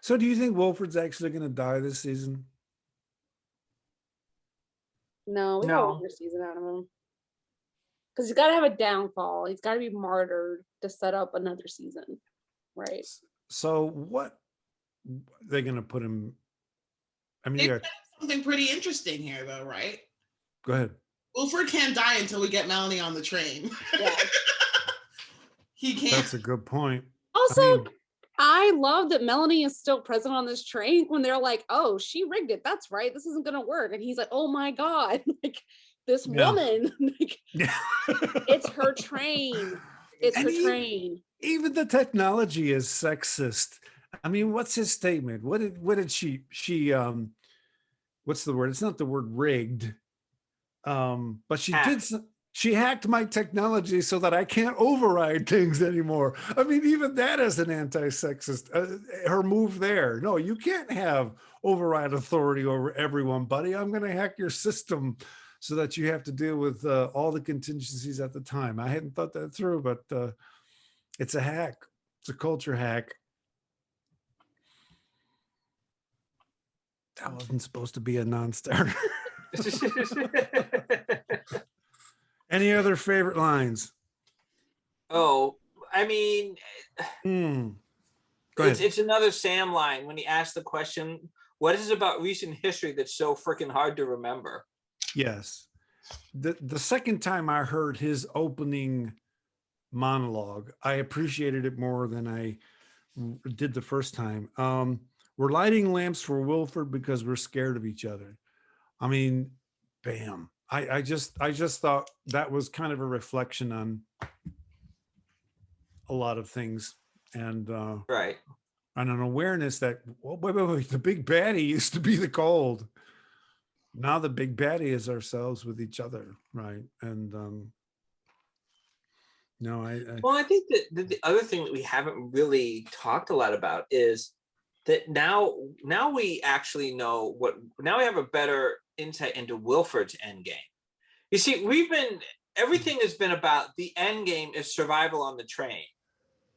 So do you think Wilford's actually going to die this season? No, we got one more season out of him. Because he's got to have a downfall. He's got to be martyred to set up another season, right? So what they're going to put him? I mean, They've done something pretty interesting here, though, right? Go ahead. Wilford can't die until we get Melanie on the train. Yeah. He can't. That's a good point. Also, I love that Melanie is still present on this train when they're like, "Oh, she rigged it. That's right. This isn't going to work." And he's like, "Oh my God, this woman, it's her train. It's her train." Even the technology is sexist. I mean, what's his statement? What did she what's the word? It's not the word rigged. But Hacked. she hacked my technology so that I can't override things anymore. I mean, even that is an anti-sexist, her move there. No, you can't have override authority over everyone, buddy. I'm going to hack your system so that you have to deal with all the contingencies at the time. I hadn't thought that through, but it's a hack. It's a culture hack. That wasn't supposed to be a non-starter. Any other favorite lines? Oh, I mean, Go ahead. it's another Sam line when he asks the question, what is it about recent history that's so freaking hard to remember? Yes. The second time I heard his opening monologue, I appreciated it more than I did the first time. We're lighting lamps for Wilford because we're scared of each other. I mean, bam. I just thought that was kind of a reflection on a lot of things, and Right. and an awareness that wait, the big baddie used to be the cold. Now the big baddie is ourselves with each other, right? And no, Well, I think that the other thing that we haven't really talked a lot about is that now we actually know now we have a better insight into Wilford's end game. You see, everything has been about the end game is survival on the train.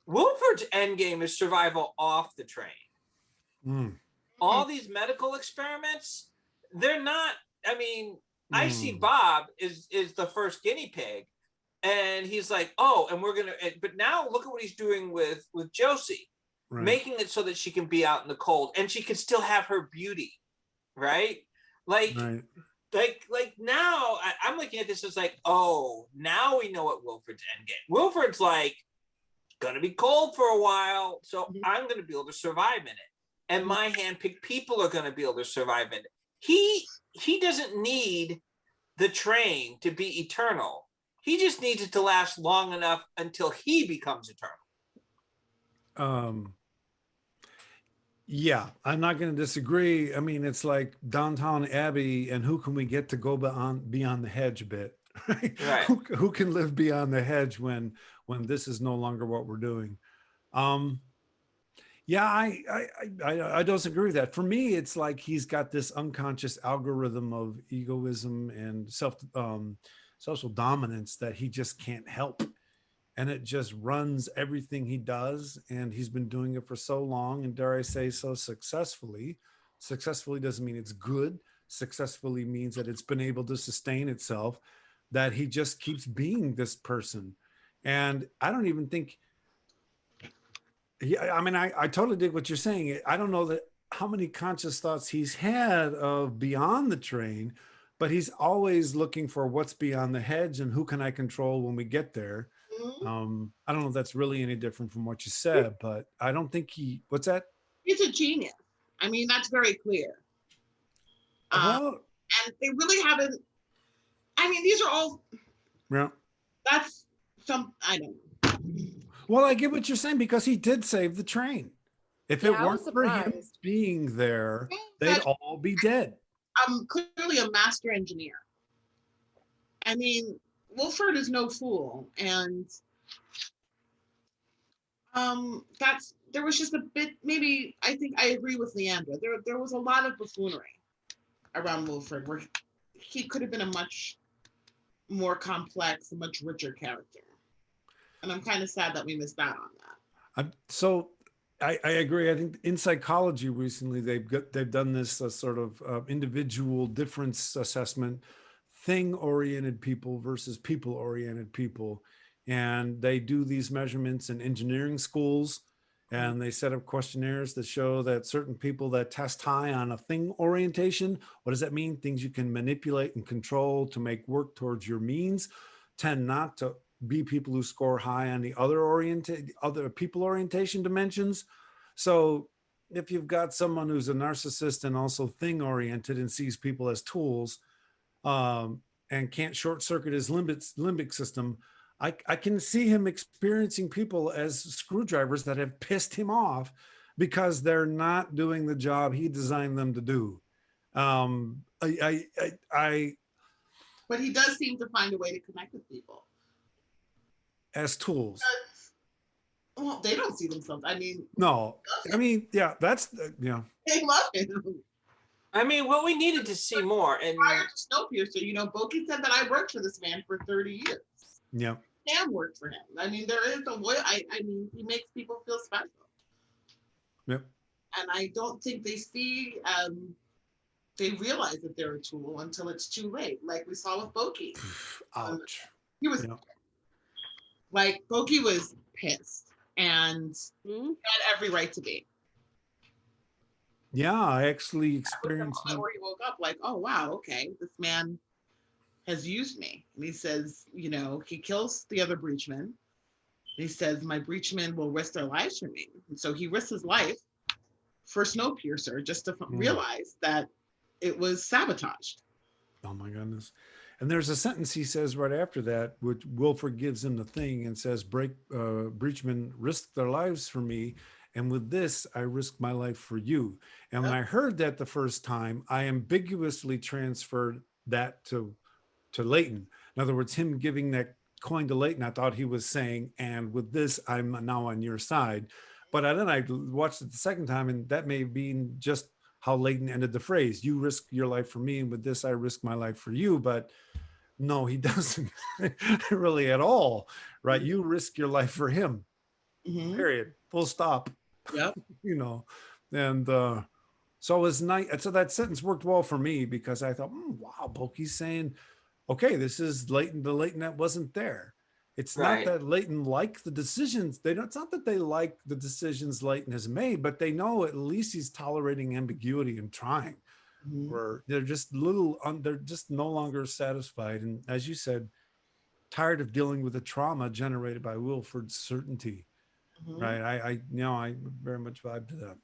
Wilford's end game is survival off the train. All these medical experiments, they're not, I mean, I see Bob is the first guinea pig, and he's like, oh, and we're gonna, but now look at what he's doing with Josie, right, making it so that she can be out in the cold and she can still have her beauty, right? Like now I'm looking at this as like, oh, now we know what Wilford's end game. Wilford's like, gonna be cold for a while, so I'm gonna be able to survive in it, and my handpicked people are gonna be able to survive in it. He doesn't need the train to be eternal. He just needs it to last long enough until he becomes eternal. Yeah, I'm not going to disagree. I mean, it's like Downtown Abbey, and who can we get to go beyond the hedge a bit? Right? Who can live beyond the hedge when this is no longer what we're doing? Yeah, I don't agree with that. For me, it's like he's got this unconscious algorithm of egoism and social dominance that he just can't help. And it just runs everything he does. And he's been doing it for so long. And dare I say so successfully. Successfully doesn't mean it's good. Successfully means that it's been able to sustain itself, that he just keeps being this person. And I don't even think, I mean, I totally dig what you're saying. I don't know how many conscious thoughts he's had of beyond the train, but he's always looking for what's beyond the hedge and who can I control when we get there. I don't know if that's really any different from what you said, but I don't think what's that? He's a genius. I mean, that's very clear. And they really haven't, I mean, these are all, yeah. That's I don't know. Well, I get what you're saying because he did save the train. If it weren't for him being there, they'd all be dead. I'm clearly a master engineer. I mean, Wilford is no fool, and there was just a bit, maybe I think I agree with Leandra. There was a lot of buffoonery around Wilford where he could have been a much more complex, a much richer character. And I'm kind of sad that we missed out on that. So I agree. I think in psychology recently, they've done this sort of individual difference assessment, thing-oriented people versus people-oriented people. And they do these measurements in engineering schools, and they set up questionnaires that show that certain people that test high on a thing orientation, what does that mean? Things you can manipulate and control to make work towards your means, tend not to be people who score high on the other people orientation dimensions. So if you've got someone who's a narcissist and also thing oriented and sees people as tools, and can't short circuit his limbic system, I can see him experiencing people as screwdrivers that have pissed him off because they're not doing the job he designed them to do. I But he does seem to find a way to connect with people. as tools. Well, they don't see themselves. I mean, No, I mean, yeah, that's yeah. they love him. I mean, what we needed to see more, and Prior to Snowpiercer, you know, Boki said that I worked for this man for 30 years. Yeah. Sam worked for him. I mean, there is a way. I mean, he makes people feel special. Yep. And I don't think they see, they realize that they're a tool until it's too late. Like we saw with Boki. Ouch. He was like, Boki was pissed and had every right to be. Yeah, I actually experienced that. Where he woke up like, oh, wow, okay, this man has used me. And he says, you know, he kills the other breachman. He says, my breachmen will risk their lives for me. And so he risks his life for Snowpiercer just to realize that it was sabotaged. Oh my goodness. And there's a sentence he says right after that, which Wilford gives him the thing and says, breachmen risk their lives for me. And with this, I risk my life for you. And when I heard that the first time, I ambiguously transferred that to Leighton. In other words, him giving that coin to Leighton, I thought he was saying, and with this, I'm now on your side. But then I watched it the second time, and that may be just how Leighton ended the phrase. You risk your life for me, and with this, I risk my life for you. But no, he doesn't really at all, right? You risk your life for him, period, full stop. Yep. You know, and so it was nice. So that sentence worked well for me because I thought, wow, Boki's saying, okay, this is Leighton, the Leighton that wasn't there. It's not that Leighton liked the decisions. It's not that they like the decisions Leighton has made, but they know at least he's tolerating ambiguity and trying. Where they're just they're just no longer satisfied. And as you said, tired of dealing with the trauma generated by Wilford's certainty. Right. I very much vibe to that.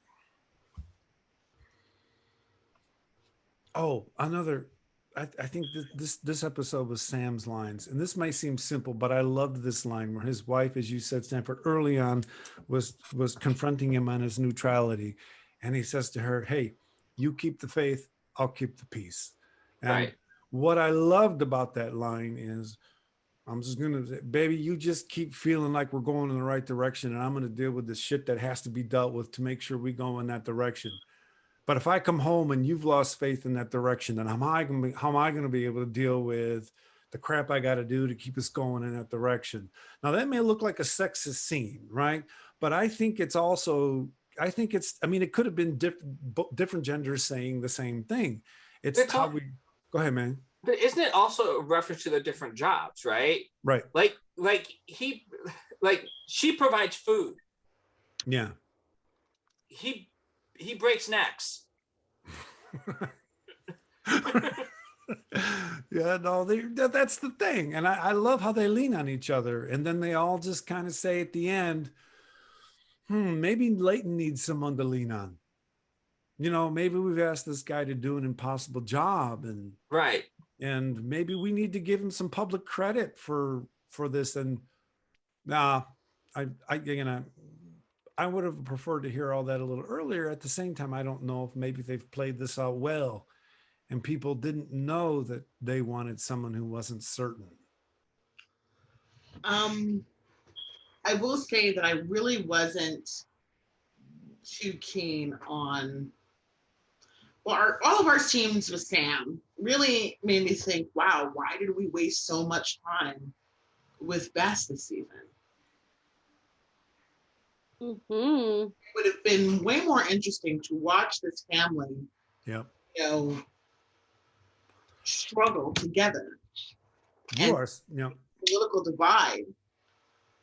Oh, I think this episode was Sam's lines, and this might seem simple, but I loved this line where his wife, as you said, Stanford, early on was confronting him on his neutrality. And he says to her, hey, you keep the faith, I'll keep the peace. And what I loved about that line is, I'm just going to say, baby, you just keep feeling like we're going in the right direction, and I'm going to deal with the shit that has to be dealt with to make sure we go in that direction. But if I come home and you've lost faith in that direction, then how am I going to be able to deal with the crap I got to do to keep us going in that direction? Now, that may look like a sexist scene, right? But I think it's also, I mean, it could have been different genders saying the same thing. It's how we, go ahead, man. But isn't it also a reference to their different jobs, right? Right. Like she provides food. Yeah. He breaks necks. Yeah, no, that's the thing. And I love how they lean on each other. And then they all just kind of say at the end, maybe Leighton needs someone to lean on. You know, maybe we've asked this guy to do an impossible job, and and maybe we need to give him some public credit for this. And I would have preferred to hear all that a little earlier. At the same time, I don't know if maybe they've played this out well and people didn't know that they wanted someone who wasn't certain. I will say that I really wasn't too keen on, all of our scenes with Sam really made me think, wow, why did we waste so much time with Bess this season? It would have been way more interesting to watch this family, you know, struggle together. Political divide,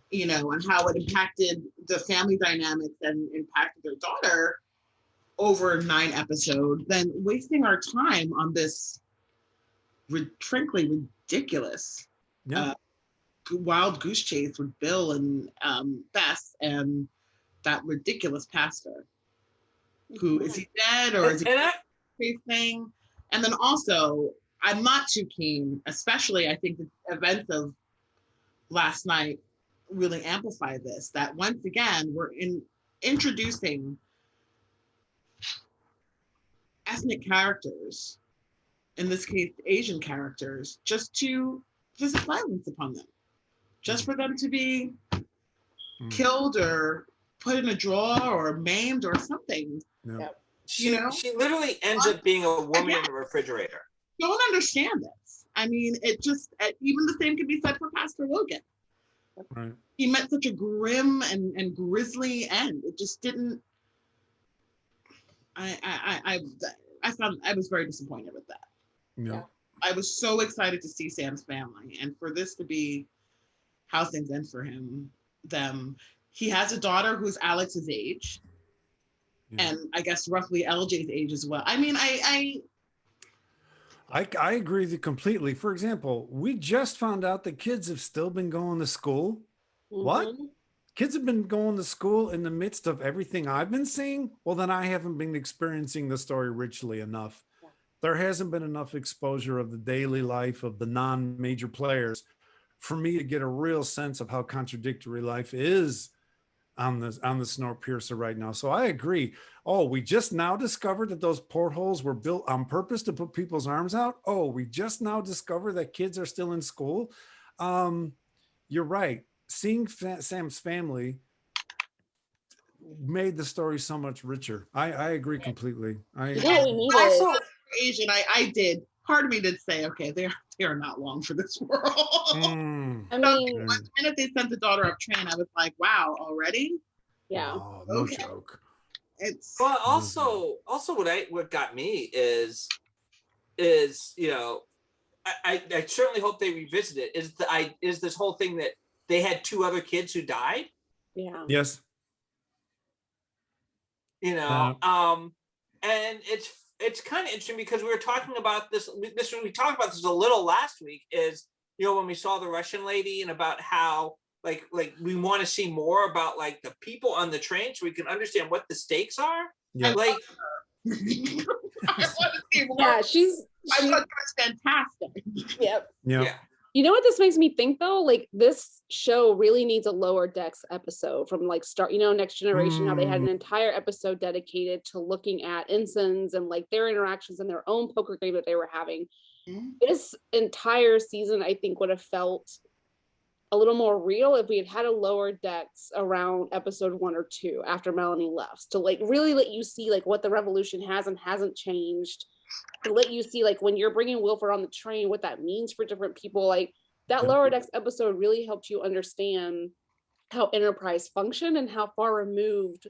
you know, and how it impacted the family dynamics and impacted their daughter over 9 episodes, than wasting our time on this frankly ridiculous wild goose chase with Bill and Bess and that ridiculous pastor. Who is he dead, or is he thing? And then also, I'm not too keen, especially I think the events of last night really amplify this, that once again we're introducing ethnic characters, in this case, Asian characters, just to visit violence upon them, just for them to be killed or put in a drawer or maimed or something. Yeah. She literally ends up being a woman in a refrigerator. Don't understand this. I mean, it just, even the same could be said for Pastor Logan. Right. He met such a grim and grisly end. It just didn't. I was very disappointed with that. Yeah. I was so excited to see Sam's family, and for this to be how things end for them. He has a daughter who's Alex's age, and I guess roughly LJ's age as well. I mean, I agree with you completely. For example, we just found out that kids have still been going to school. What? Kids have been going to school in the midst of everything I've been seeing? Well, then I haven't been experiencing the story richly enough. There hasn't been enough exposure of the daily life of the non-major players for me to get a real sense of how contradictory life is on the Snowpiercer right now. So I agree. Oh, we just now discovered that those portholes were built on purpose to put people's arms out. Oh, we just now discovered that kids are still in school. You're right. Seeing Sam's family made the story so much richer. I agree completely. Also, Asian, I did. Part of me did say, okay, they are not long for this world. I mean, the minute they sent the daughter up train, I was like, wow, already? Yeah. Oh, no joke. It's well, also what got me is I certainly hope they revisit it. Is this whole thing that they had two other kids who died? Yeah. Yes. And it's kind of interesting because we were talking about this. We talked about this a little last week. Is when we saw the Russian lady and about how like we want to see more about like the people on the train so we can understand what the stakes are. Yeah. I want to see more. Yeah, I thought that was fantastic. Yep. Yeah. You know what this makes me think though? Like this show really needs a Lower Decks episode from like Next Generation, how they had an entire episode dedicated to looking at ensigns and like their interactions and their own poker game that they were having. This entire season, I think, would have felt a little more real if we had had a Lower Decks around episode 1 or 2 after Melanie left, to like really let you see like what the revolution has and hasn't changed, to let you see like when you're bringing Wilford on the train, what that means for different people. Like that Lower Decks episode really helped you understand how Enterprise functioned and how far removed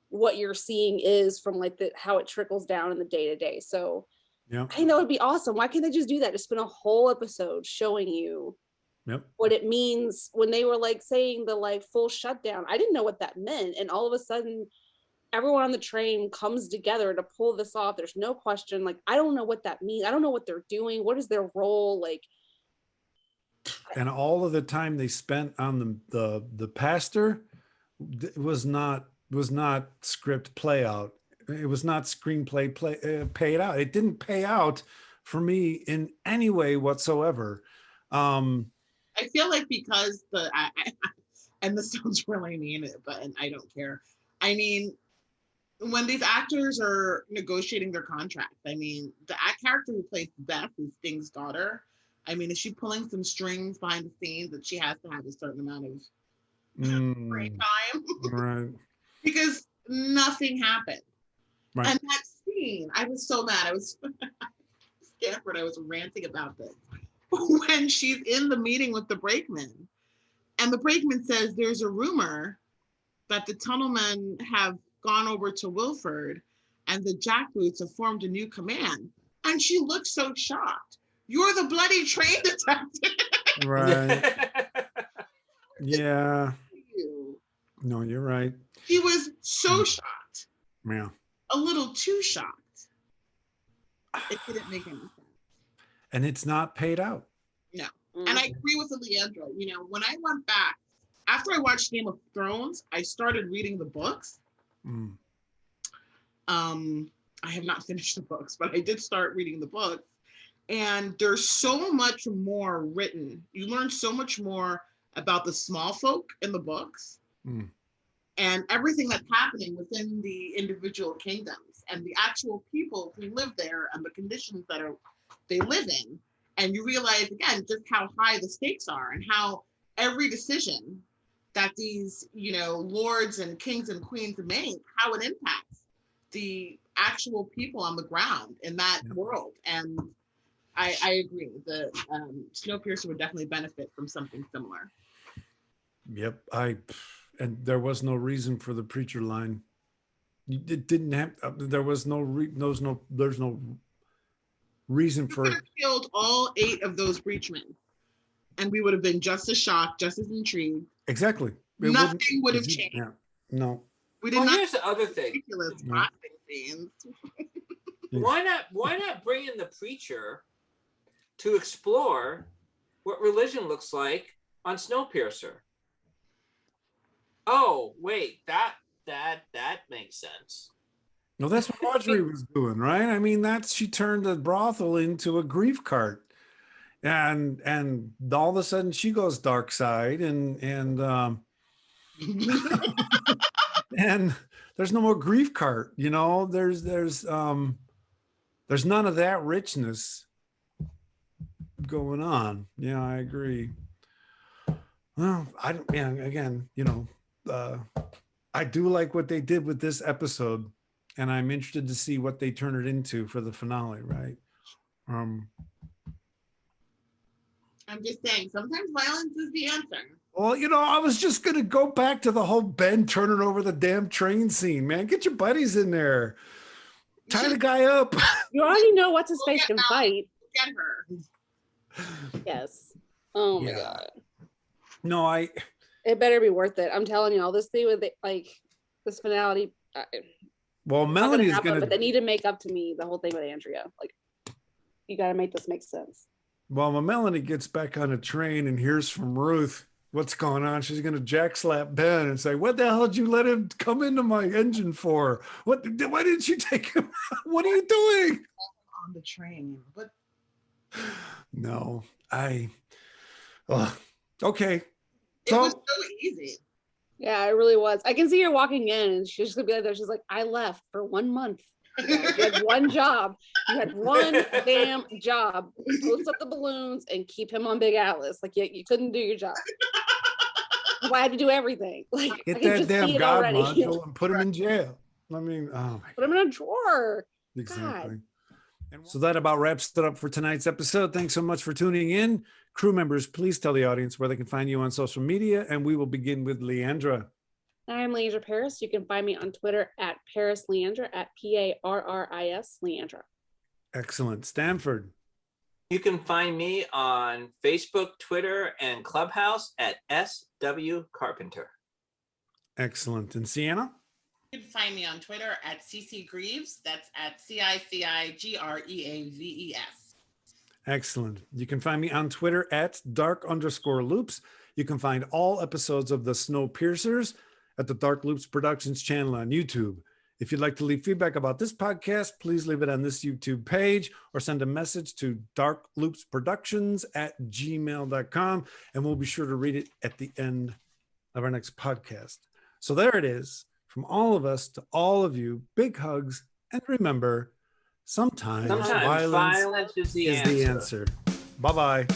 what you're seeing is from like how it trickles down in the day-to-day. So I know it'd be awesome. Why can't they just do that? Just spend a whole episode showing you what it means when they were like saying the like full shutdown. I didn't know what that meant. And all of a sudden everyone on the train comes together to pull this off. There's no question. Like, I don't know what that means. I don't know what they're doing. What is their role? Like, and all of the time they spent on the pastor was not script play out. It was not screenplay paid out. It didn't pay out for me in any way whatsoever. I feel like because and this sounds really mean, but I don't care. I mean, when these actors are negotiating their contract, I mean, the character who plays Beth, who's Sting's daughter, I mean, is she pulling some strings behind the scenes that she has to have a certain amount of screen time? Right. Because nothing happened. Right. And that scene, I was so mad. I was Stanford, I was ranting about this. When she's in the meeting with the brakeman, and the brakeman says there's a rumor that the tunnelmen have gone over to Wilford and the jackboots have formed a new command. And she looks so shocked. You're the bloody train detective. Right. Yeah. No, you're right. She was so shocked. Yeah. A little too shocked. It didn't make any sense. And it's not paid out. No. And I agree with Leandra. When I went back, after I watched Game of Thrones, I started reading the books. I have not finished the books, but I did start reading the books. And there's so much more written. You learn so much more about the small folk in the books and everything that's happening within the individual kingdoms. and the actual people who live there and the conditions that they live in. And you realize, again, just how high the stakes are and how every decision that these, lords and kings and queens make, how it impacts the actual people on the ground in that world. And I agree. The Snowpiercer would definitely benefit from something similar. Yep. And there was no reason for the preacher line. It didn't have, there's no reason for it. Killed all 8 of those breachmen, and we would have been just as shocked, just as intrigued. Exactly. Nothing would have changed. Yeah. No. We did not. Here's the other thing. No. Why not bring in the preacher to explore what religion looks like on Snowpiercer? Oh, wait, that makes sense. No, that's what Audrey was doing, right? I mean, she turned the brothel into a grief cart, and all of a sudden she goes dark side, and and there's no more grief cart. There's none of that richness going on. Yeah, I agree. Well, I do like what they did with this episode, and I'm interested to see what they turn it into for the finale, right? I'm just saying, sometimes violence is the answer. Well, I was just going to go back to the whole Ben turning over the damn train scene, man. Get your buddies in there. Tie the guy up. You already know what's his face can fight. Get her. Yes. Oh my God. No, it better be worth it. I'm telling you, all this thing with this finality. Well, Melanie's going to. But they need to make up to me the whole thing with Andrea. You got to make this make sense. Well, when Melanie gets back on a train and hears from Ruth what's going on, she's going to jackslap Ben and say, "What the hell did you let him come into my engine for? Why didn't you take him? What are you doing?" On the train. But no, okay. It was so easy. Yeah, it really was. I can see her walking in and she's just gonna be like there. She's like, I left for 1 month. You had one job. You had one damn job. Post up the balloons and keep him on Big Atlas. You couldn't do your job. I had to do everything. Get that damn God module and put him in jail. I mean, put him in a drawer. Exactly. And so that about wraps it up for tonight's episode. Thanks so much for tuning in. Crew members, please tell the audience where they can find you on social media, and we will begin with Leandra. I'm Leandra Parris. You can find me on Twitter at Parris Leandra, at Parris Leandra. Excellent. Stanford. You can find me on Facebook, Twitter, and Clubhouse at SW Carpenter. Excellent. And Cianna? You can find me on Twitter at CC Greaves. That's at CICIGREAVES. Excellent. You can find me on Twitter at @dark_loops. You can find all episodes of the Snowpiercers at the Dark Loops Productions channel on YouTube. If you'd like to leave feedback about this podcast, please leave it on this YouTube page or send a message to darkloopsproductions@gmail.com, and we'll be sure to read it at the end of our next podcast. So there it is. From all of us to all of you, big hugs, and remember, sometimes violence is the answer. Bye-bye.